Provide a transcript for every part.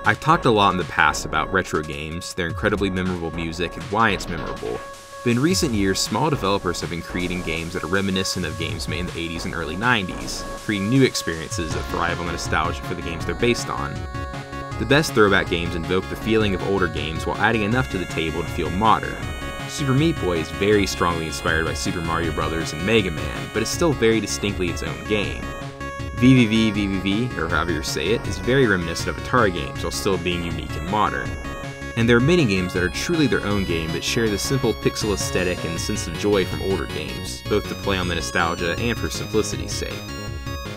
I've talked a lot in the past about retro games, their incredibly memorable music, and why it's memorable. But in recent years, small developers have been creating games that are reminiscent of games made in the 80s and early 90s, creating new experiences that thrive on the nostalgia for the games they're based on. The best throwback games invoke the feeling of older games while adding enough to the table to feel modern. Super Meat Boy is very strongly inspired by Super Mario Bros. And Mega Man, but is still very distinctly its own game. VVV, or however you say it, is very reminiscent of Atari games while still being unique and modern. And there are many games that are truly their own game that share the simple pixel aesthetic and sense of joy from older games, both to play on the nostalgia and for simplicity's sake.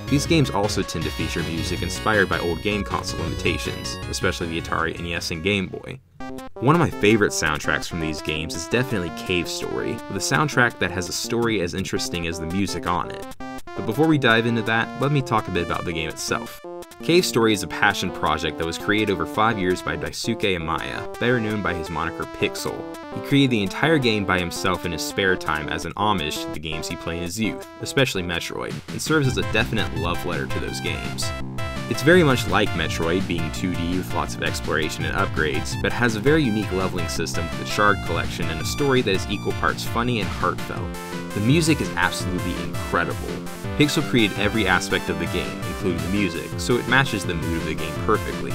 These games also tend to feature music inspired by old game console imitations, especially the Atari NES and Game Boy. One of my favorite soundtracks from these games is definitely Cave Story, with a soundtrack that has a story as interesting as the music on it. But before we dive into that, let me talk a bit about the game itself. Cave Story is a passion project that was created over 5 years by Daisuke Amaya, better known by his moniker Pixel. He created the entire game by himself in his spare time as an homage to the games he played in his youth, especially Metroid, and serves as a definite love letter to those games. It's very much like Metroid, being 2D with lots of exploration and upgrades, but has a very unique leveling system with a shard collection and a story that is equal parts funny and heartfelt. The music is absolutely incredible. Pixel created every aspect of the game, including the music, so it matches the mood of the game perfectly.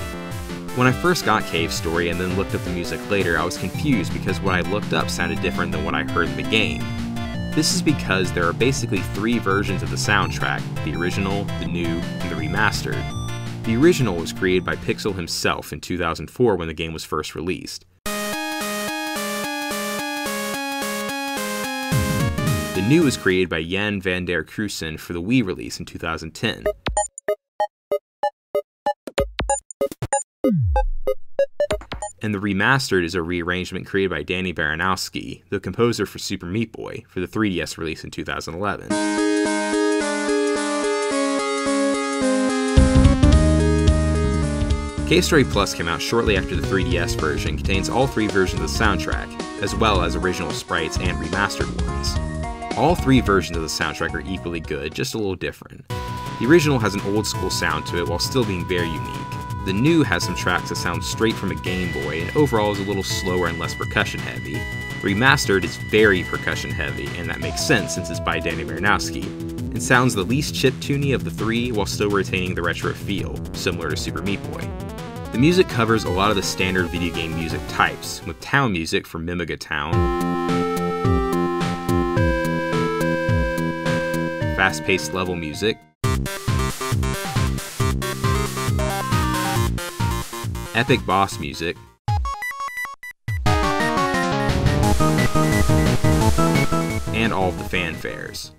When I first got Cave Story and then looked up the music later, I was confused because what I looked up sounded different than what I heard in the game. This is because there are basically 3 versions of the soundtrack, the original, the new, and the remastered. The original was created by Pixel himself in 2004 when the game was first released. The new was created by Yann van der Cruyssen for the Wii release in 2010. And the remastered is a rearrangement created by Baranowsky, the composer for Super Meat Boy, for the 3DS release in 2011. Cave Story Plus came out shortly after the 3DS version and contains all 3 versions of the soundtrack, as well as original sprites and remastered ones. All 3 versions of the soundtrack are equally good, just a little different. The original has an old school sound to it while still being very unique. The new has some tracks that sound straight from a Game Boy and overall is a little slower and less percussion heavy. The remastered is very percussion heavy, and that makes sense since it's by Danny Baranowsky. It sounds the least chiptune of the 3 while still retaining the retro feel, similar to Super Meat Boy. The music covers a lot of the standard video game music types, with town music from Mimiga Town, fast-paced level music, epic boss music, and all of the fanfares.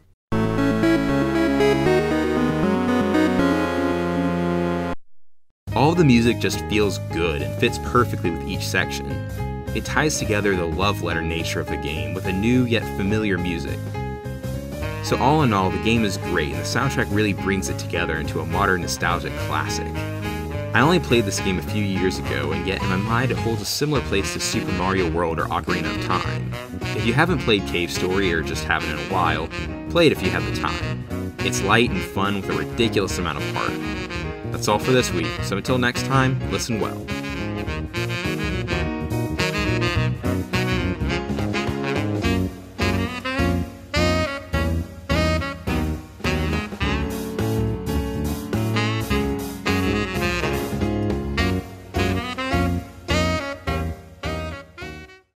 All of the music just feels good and fits perfectly with each section. It ties together the love letter nature of the game with a new yet familiar music. So all in all, the game is great and the soundtrack really brings it together into a modern nostalgic classic. I only played this game a few years ago, and yet in my mind it holds a similar place to Super Mario World or Ocarina of Time. If you haven't played Cave Story or just haven't in a while, play it if you have the time. It's light and fun with a ridiculous amount of heart. That's all for this week, so until next time, listen well.